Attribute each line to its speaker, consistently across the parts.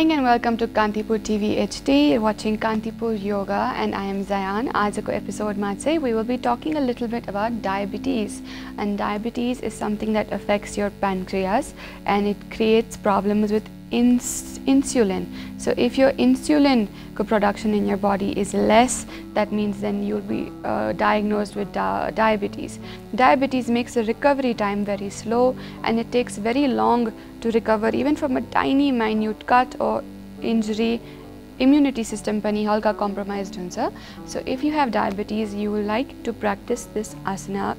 Speaker 1: morning and welcome to Kantipur TV HD. You're watching Kantipur Yoga and I am Zahyan. Ajako episode ma chai we will be talking a little bit about diabetes. And diabetes is something that affects your pancreas and it creates problems with insulin. So if your insulin production in your body is less, that means then you'll be diagnosed with diabetes. Diabetes makes the recovery time very slow and it takes very long to recover even from a tiny minute cut or injury. Immunity system pani halka compromised huncha. So if you have diabetes, you will like to practice this asana.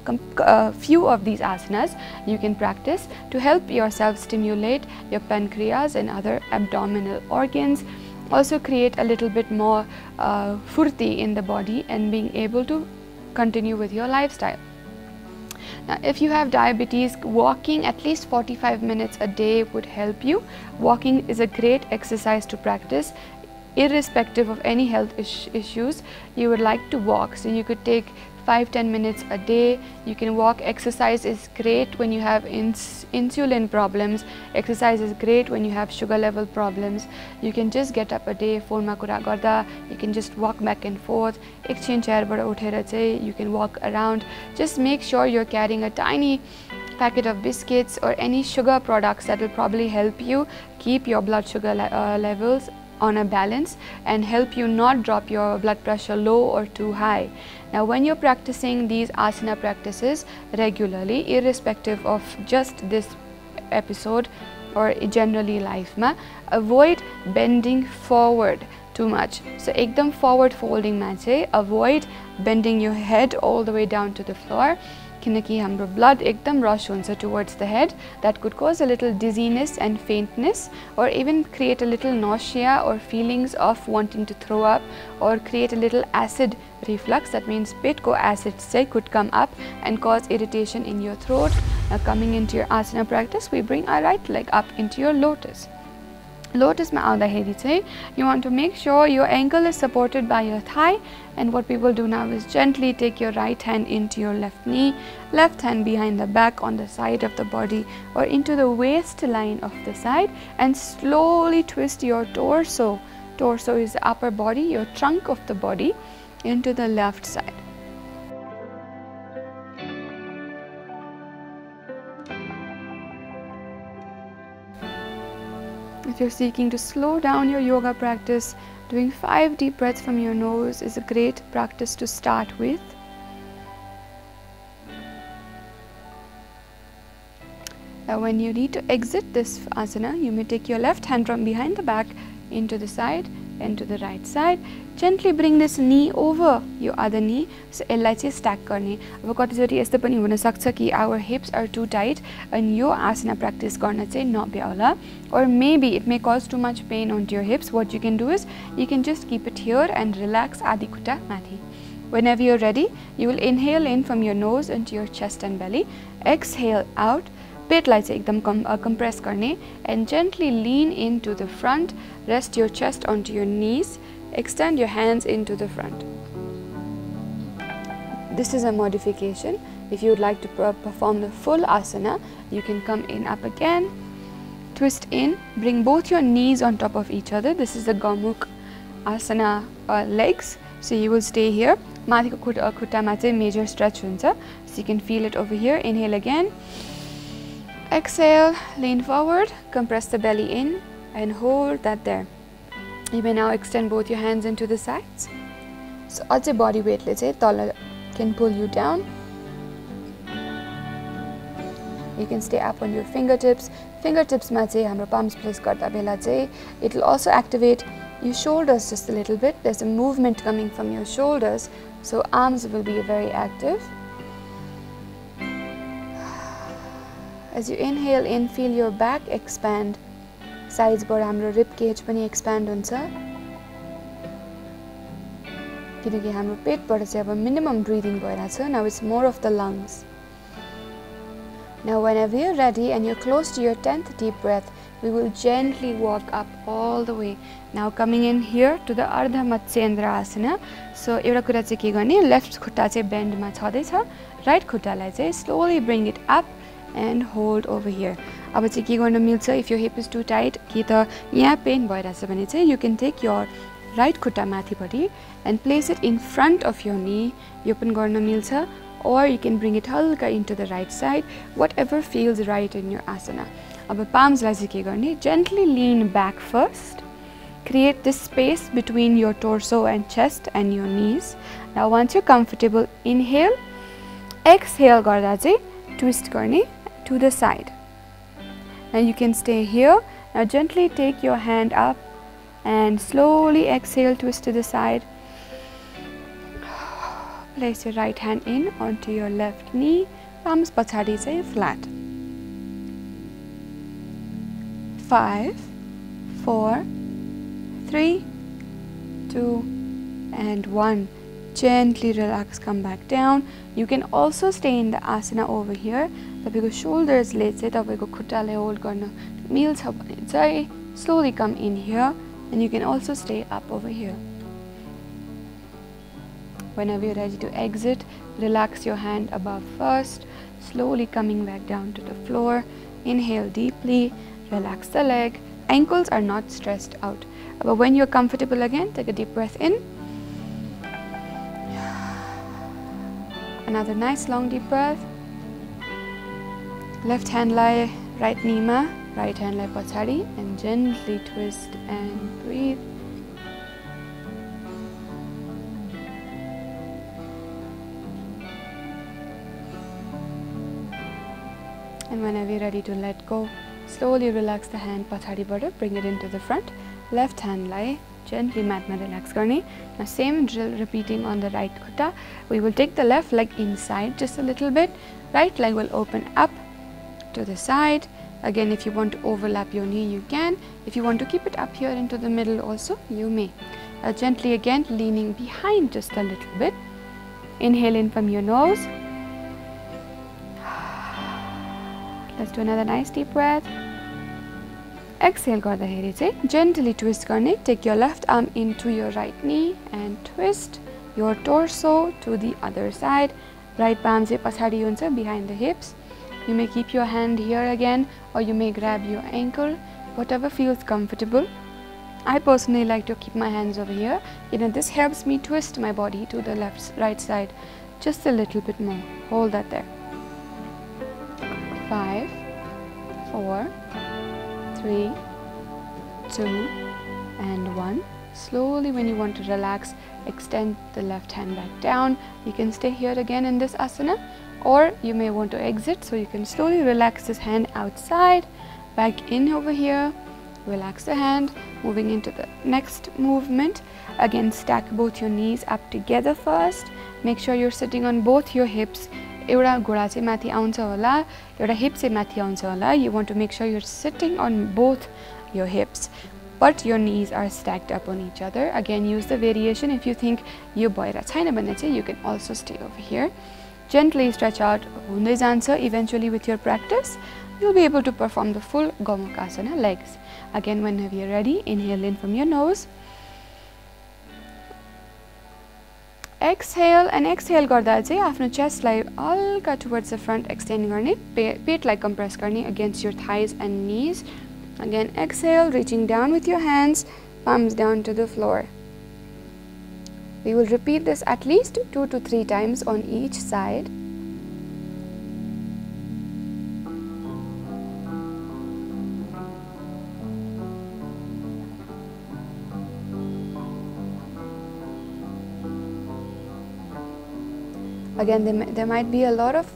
Speaker 1: Few of these asanas you can practice to help yourself stimulate your pancreas and other abdominal organs. Also create a little bit more furti in the body and being able to continue with your lifestyle. Now, if you have diabetes, walking at least 45 minutes a day would help you. Walking is a great exercise to practice. Irrespective of any health issues, you would like to walk. So you could take 5-10 minutes a day. You can walk. Exercise is great when you have insulin problems. Exercise is great when you have sugar level problems. You can just get up a day, phone ma kura garda, you can just walk back and forth. Exchange chair bada uthera chai you can walk around. Just make sure you're carrying a tiny packet of biscuits or any sugar products that will probably help you keep your blood sugar levels on a balance and help you not drop your blood pressure low or too high. Now when you're practicing these asana practices regularly, irrespective of just this episode or generally life ma, avoid bending forward too much. So ekdam forward folding ma chai avoid bending your head all the way down to the floor. Kinaki hamro blood ekdam rush huncha towards the head. That could cause a little dizziness and faintness or even create a little nausea or feelings of wanting to throw up or create a little acid reflux. That means petko acid say could come up and cause irritation in your throat. Now coming into your asana practice, we bring our right leg up into your lotus. Lotus ma aundaheri chai you want to make sure your ankle is supported by your thigh, and what we will do now is gently take your right hand into your left knee, left hand behind the back on the side of the body or into the waistline of the side, and slowly twist your torso. Torso is the upper body, your trunk of the body, into the left side. If you're seeking to slow down your yoga practice, doing 5 deep breaths from your nose is a great practice to start with. Now when you need to exit this asana, you may take your left hand from behind the back into the side and to the right side. Gently bring this knee over your other knee. So यसलाई चाहिँ stack गर्ने. अब कतिचोटी यस्तो पनि हुन सक्छ कि our hips are too tight and yo asana practice गर्न चाहिँ नभ्याउला, or maybe it may cause too much pain onto your hips. What you can do is you can just keep it here and relax आधी खुट्टा माथि. Whenever you're ready, you will inhale in from your nose into your chest and belly. Exhale out. पेटलाई चाहिँ एकदम compress गर्ने and gently lean into the front. Rest your chest onto your knees. Extend your hands into the front. This is a modification. If you would like to perform the full asana, you can come in up again, twist in, bring both your knees on top of each other. This is the Gomukh asana legs. So you will stay here. Mathiko khutta ma chai major stretch huncha. So you can feel it over here. Inhale again. Exhale, lean forward, compress the belly in and hold that there. You may now extend both your hands into the sides. So also body weight le chai tala can pull you down. You can stay up on your fingertips. Fingertips ma chai hamro palms place garda bela chai it will also activate your shoulders just a little bit. There's a movement coming from your shoulders, so arms will be very active. As you inhale in, feel your back expand. Sides बाट हाम्रो rib cage पनि expand हुन्छ. किनकि हाम्रो पेटबाट चाहिँ अब minimum breathing भइरहेछ. Now it's more of the lungs. Now whenever you're ready and you're close to your 10th deep breath, we will gently walk up all the way. Now coming in here to the Ardha Matsyendra Asana. So एउटा कुरा चाहिँ के गर्ने, left खुट्टा चाहिँ bend मा छँदै छ, right खुट्टालाई चाहिँ slowly bring it up and hold over here. अब चाहिँ के गर्न मिल्छ, if your hip is too tight, कि त यहाँ पेन भइरहेछ भने चाहिँ you can take your right खुट्टा माथिपट्टि and place it in front of your knee. यो पनि गर्न मिल्छ, or you can bring it हल्का into the right side, whatever feels right in your asana. अब palms लाई चाहिँ के गर्ने, gently lean back first. Create this space between your torso and chest and your knees. Now once you're comfortable, inhale, exhale garda चाहिँ twist गर्ने to the side. Now you can stay here. Now gently take your hand up and slowly exhale, twist to the side. Place your right hand in onto your left knee. Palms pachadi चाहिँ flat. 5, 4, 3, 2, and 1. Gently relax, come back down. You can also stay in the asana over here. Tapaiको shoulders ले चाहिँ तपाईको खुट्टाले hold गर्न मिल्छ भने चाहिँ slowly come in here, and you can also stay up over here. Whenever you're ready to exit, relax your hand above first, slowly coming back down to the floor. Inhale deeply, relax the leg. Ankles are not stressed out. But when you're comfortable again, take a deep breath in. Another nice long deep breath. Left hand lie right knee ma, right hand lie pachadi, and gently twist and breathe. And whenever you're ready to let go, slowly relax the hand pachadi bata, bring it into the front. Left hand lie gently mat ma relax garne. Now same drill repeating on the right khutta. We will take the left leg inside just a little bit. Right leg will open up to the side. Again, if you want to overlap your knee, you can. If you want to keep it up here into the middle also, you may. Gently again leaning behind just a little bit. Inhale in from your nose. Let's do another nice deep breath. Exhale गर्दाखेरि चाहिँ gently twist गर्ने. Take your left arm into your right knee and twist your torso to the other side. Right palm चाहिँ पछाडि हुन्छ behind the hips. You may keep your hand here again, or you may grab your ankle, whatever feels comfortable. I personally like to keep my hands over here. This helps me twist my body to the right side just a little bit more. Hold that there. 5, 4, 3, 2, and 1. Slowly, when you want to relax, extend the left hand back down. You can stay here again in this asana, or you may want to exit, so you can slowly relax this hand outside, back in over here. Relax the hand, moving into the next movement. Again, stack both your knees up together first. Make sure you're sitting on both your hips. एउटा घुँडा चाहिँ माथि आउँछ होला, एउटा hip चाहिँ माथि आउँछ होला. You want to make sure you're sitting on both your hips, but your knees are stacked up on each other. Again, use the variation. If you think यो भएर छैन भने चाहिँ you can also stay over here. Gently stretch out हुँदै जान्छ. Eventually, with your practice, you'll be able to perform the full Gomukhasana legs. Again, whenever you're ready, inhale in from your nose. Exhale, and exhale गर्दा चाहिँ आफ्नो chest लाई हल्का towards the front extend गर्ने, पेट लाई compress गर्ने against your thighs and knees. Again, exhale, reaching down with your hands, palms down to the floor. We will repeat this at least 2 to 3 times on each side. Again, there might be a lot of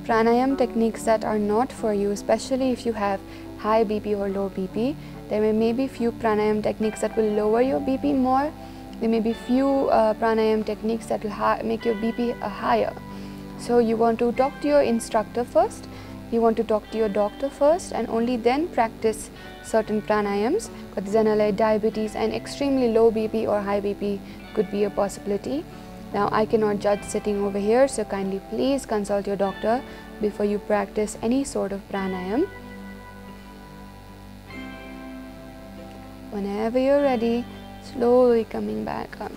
Speaker 1: pranayam techniques that are not for you, especially if you have high BP or low BP. There may be few pranayam techniques that will lower your BP more. There may be few pranayam techniques that will make your BP higher. So you want to talk to your instructor first. You want to talk to your doctor first, and only then practice certain pranayams. Because diabetes and extremely low BP or high BP could be a possibility. Now, I cannot judge sitting over here, so kindly please consult your doctor before you practice any sort of pranayam. Whenever you're ready, slowly coming back up.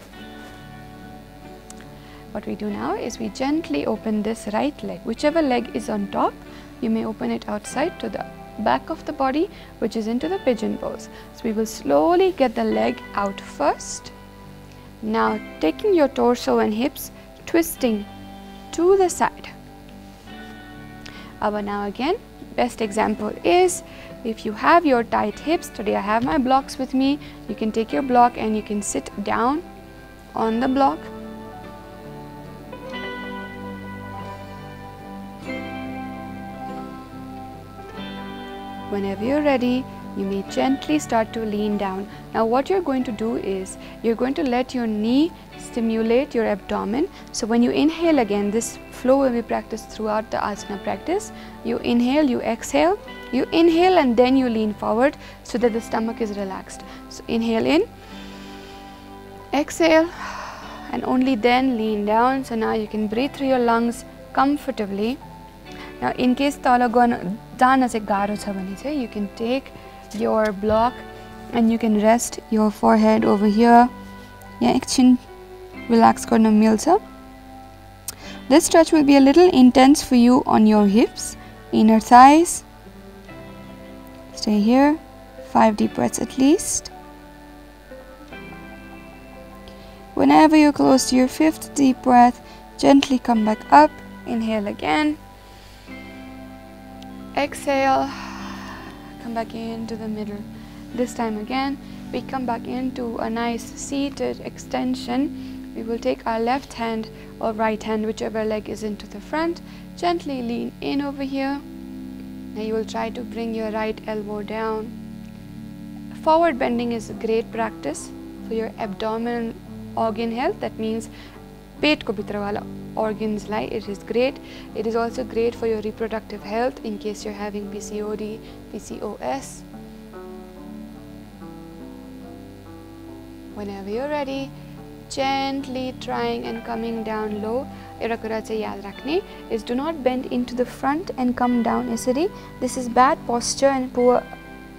Speaker 1: What we do now is we gently open this right leg. Whichever leg is on top, you may open it outside to the back of the body, which is into the pigeon pose. So we will slowly get the leg out first. Now taking your torso and hips, twisting to the side. Now again, best example is if you have your tight hips. Today I have my blocks with me. You can take your block and you can sit down on the block. Whenever you're ready, you may gently start to lean down. Now what you're going to do is you're going to let your knee stimulate your abdomen. So when you inhale again, this flow will be practiced throughout the asana practice. You inhale, you exhale, you inhale and then you lean forward so that the stomach is relaxed. So inhale in, exhale and only then lean down. So now you can breathe through your lungs comfortably. Now in case you can take your block and you can rest your forehead over here. Relax karna milcha. This stretch will be a little intense for you on your hips, inner thighs. Stay here, 5 deep breaths at least. Whenever you're close to your 5th deep breath, gently come back up, inhale again. Exhale, come back into the middle. This time again, we come back into a nice seated extension. We will take our left hand or right hand, whichever leg is into the front. Gently lean in over here. Now you will try to bring your right elbow down. Forward bending is a great practice for your abdominal organ health. That means पेट को भित्र वाला organs lie, it is great. It is also great for your reproductive health in case you're having PCOD, PCOS. Whenever you're ready, gently trying and coming down low. एउटा कुरा चाहिँ याद राख्ने is do not bend into the front and come down यसरी. This is bad posture and poor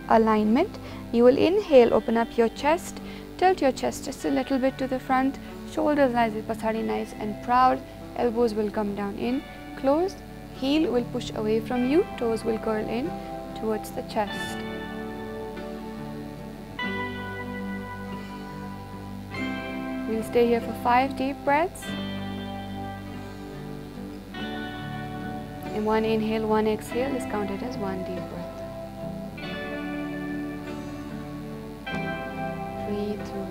Speaker 1: alignment. You will inhale, open up your chest, tilt your chest just a little bit to the front. Shoulders rise pasadi nice and proud. Elbows will come down in, close. Heel will push away from you. Toes will curl in towards the chest. We'll stay here for 5 deep breaths. In one inhale, one exhale is counted as 1 deep breath. Breathe through.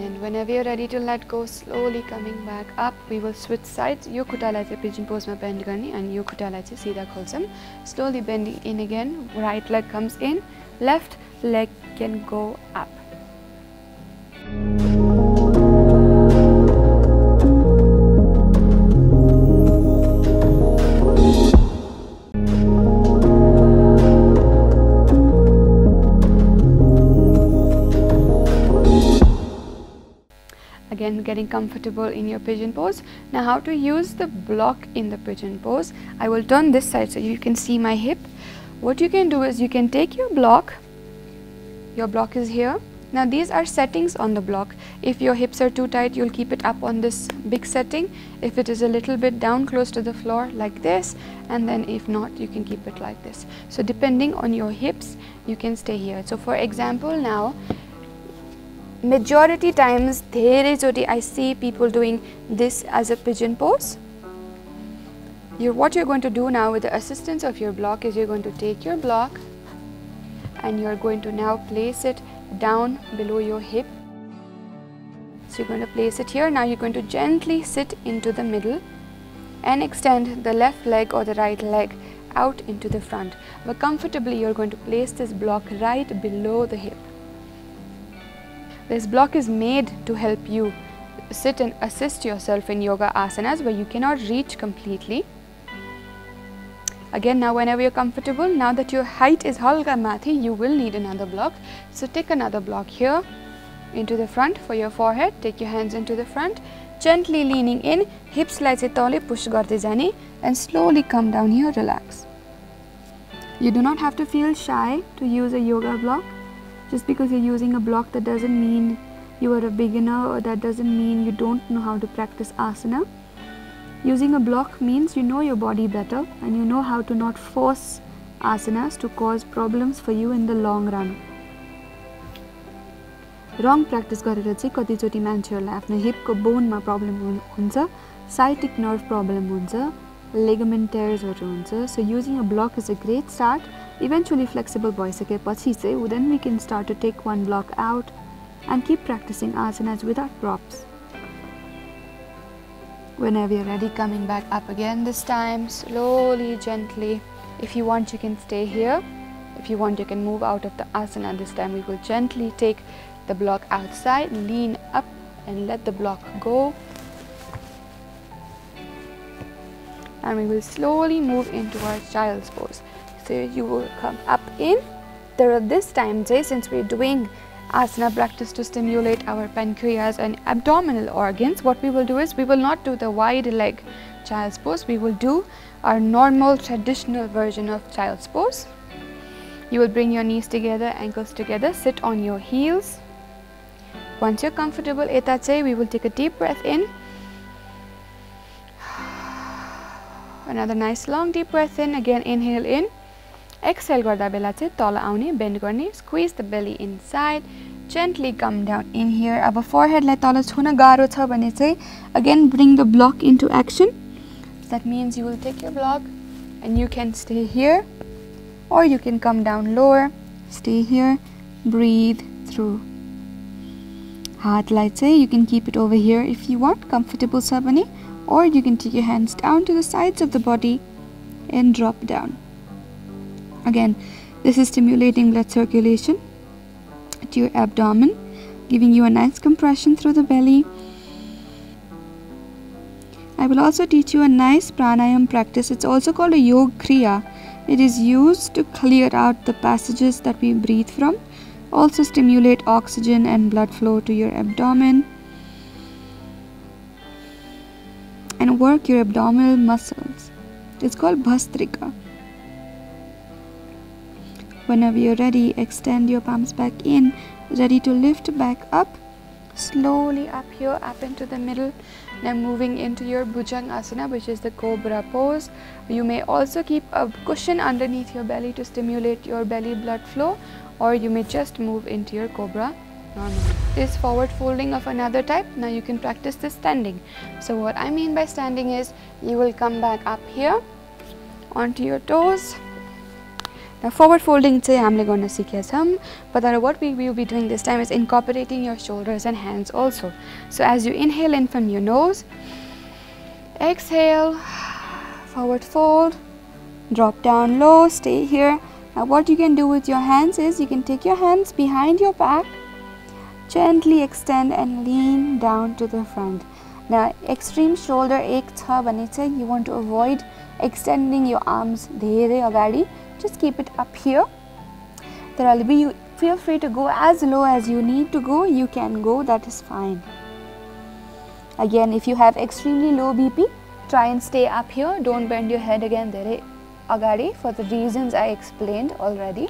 Speaker 1: And whenever you're ready to let go, slowly coming back up, we will switch sides. Yo khuta lai chai pigeon pose ma bend garne and yo khuta lai chai seedha khulcham. Slowly bending in again. Right leg comes in, left leg can go up. Again, getting comfortable in your pigeon pose. Now how to use the block in the pigeon pose. I will turn this side so you can see my hip. What you can do is you can take your block is here. Now these are settings on the block. If your hips are too tight, you'll keep it up on this big setting. If it is a little bit down close to the floor like this, and then if not, you can keep it like this. So depending on your hips, you can stay here. So for example, now majority times I see people doing this as a pigeon pose. What you're going to do now with the assistance of your block is you're going to take your block and you're going to now place it down below your hip. So you're going to place it here. Now you're going to gently sit into the middle and extend the left leg or the right leg out into the front. But comfortably, you're going to place this block right below the hip. This block is made to help you sit and assist yourself in yoga asanas where you cannot reach completely. Again, now whenever you're comfortable, now that your height is halka mathi, you will need another block. So take another block here into the front for your forehead. Take your hands into the front, gently leaning in, hips lai chai tale push garde jane and slowly come down here, relax. You do not have to feel shy to use a yoga block. Just because you're using a block, that doesn't mean you are a beginner, or that doesn't mean you don't know how to practice asana. Using a block means you know your body better and you know how to not force asanas to cause problems for you in the long run. Wrong practice गरेर चाहिँ कतिचोटी मान्छेहरुलाई आफ्नो हिपको बोनमा problem हुन्छ, sciatic nerve problem हुन्छ, ligament tears हुन्छ. So using a block is a great start. Eventually flexible भइसकेपछि चाहिँ then we can start to take one block out and keep practicing asanas without props. Whenever you're ready, coming back up again, this time slowly, gently. If you want, you can stay here. If you want, you can move out of the asana. This time we will gently take the block outside, lean up and let the block go. And we will slowly move into our child's pose. So you will come up in. This time, since we're doing asana practice to stimulate our pancreas and abdominal organs, what we will do is we will not do the wide leg child's pose. We will do our normal traditional version of child's pose. You will bring your knees together, ankles together, sit on your heels. Once you're comfortable, we will take a deep breath in. Another nice long deep breath in. Again, inhale in. Exhale garda bela chai tala aउने, bend गर्ने, squeeze the belly inside. Gently come down in here. Aba forehead lai tala chhuna garo cha भने चाहिँ again bring the block into action. So that means you will take your block and you can stay here or you can come down lower. Stay here. Breathe through. हातलाई चाहिँ you can keep it over here if you want, comfortable छ भने, or you can take your hands down to the sides of the body and drop down. Again, this is stimulating blood circulation to your abdomen, giving you a nice compression through the belly. I will also teach you a nice pranayam practice. It's also called a yoga kriya. It is used to clear out the passages that we breathe from. Also stimulate oxygen and blood flow to your abdomen and work your abdominal muscles. It's called Bhastrika. Whenever you're ready, extend your palms back in, ready to lift back up. Slowly up here, up into the middle. Now moving into your Bhujangasana, which is the cobra pose. You may also keep a cushion underneath your belly to stimulate your belly blood flow, or you may just move into your cobra normally. This forward folding of another type. Now you can practice this standing. So what I mean by standing is you will come back up here onto your toes. Now forward folding चाहिँ हामीले गर्न सिकेका छौं, but what we will be doing this time is incorporating your shoulders and hands also. So as you inhale in from your nose, exhale, forward fold, drop down low, stay here. Now what you can do with your hands is you can take your hands behind your back, gently extend and lean down to the front. Now extreme shoulder ache छ भने चाहिँ you want to avoid extending your arms धेरै अगाडि. Just keep it up here. You feel free to go as low as you need to go. You can go, that is fine. Again, if you have extremely low BP, try and stay up here. Don't bend your head again धेरै अगाडि for the reasons I explained already.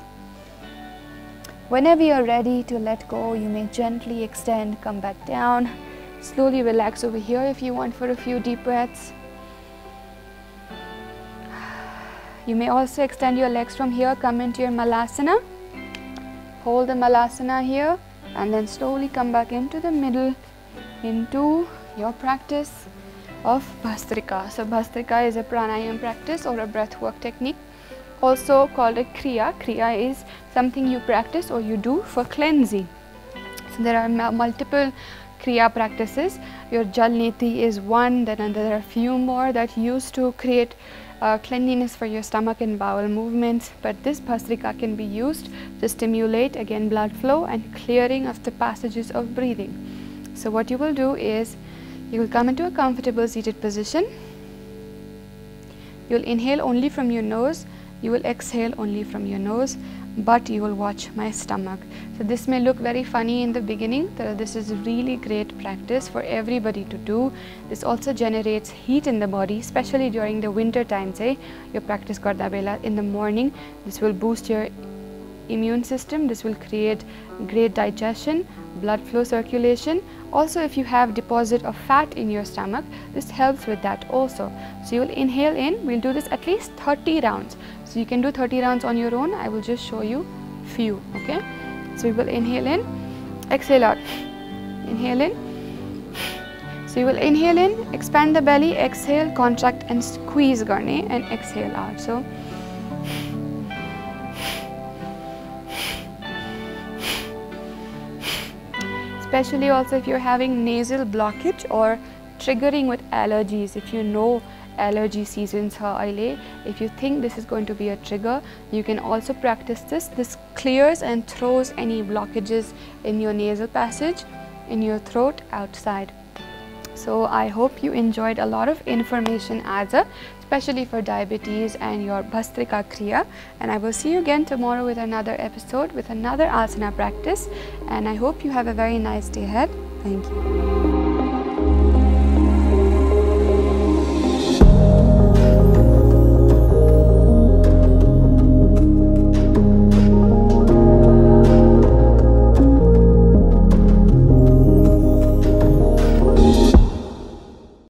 Speaker 1: Whenever you're ready to let go, you may gently extend, come back down. Slowly relax over here if you want for a few deep breaths. You may also extend your legs from here, come into your Malasana. Hold the Malasana here and then slowly come back into the middle, into your practice of Bhastrika. So Bhastrika is a pranayam practice or a breath work technique, also called a kriya. Kriya is something you practice or you do for cleansing. So there are multiple kriya practices. Your Jal Niti is one, then there are a few more that used to create cleanliness for your stomach and bowel movements, but this Bhastrika can be used to stimulate again blood flow and clearing of the passages of breathing. So what you will do is you will come into a comfortable seated position. You will inhale only from your nose, you will exhale only from your nose, but you will watch my stomach. So this may look very funny in the beginning. This is really great practice for everybody to do. This also generates heat in the body, especially during the winter time. Say your practice garda bela in the morning. This will boost your immune system. This will create great digestion, blood flow circulation. Also, if you have deposit of fat in your stomach, this helps with that also. So you will inhale in. We'll do this at least 30 rounds. So you can do 30 rounds on your own. I will just show you few. Okay, so we will inhale in, exhale out, inhale in. So you will inhale in, expand the belly, exhale, contract and squeeze garne, and exhale out. So especially also if you're having nasal blockage or triggering with allergies, if you know allergy seasons are early, if you think this is going to be a trigger, you can also practice this. This clears and throws any blockages in your nasal passage, in your throat, outside. So I hope you enjoyed a lot of information as a, especially for diabetes and your Bhastrika Kriya. And I will see you again tomorrow with another episode with another asana practice. And I hope you have a very nice day ahead. Thank you.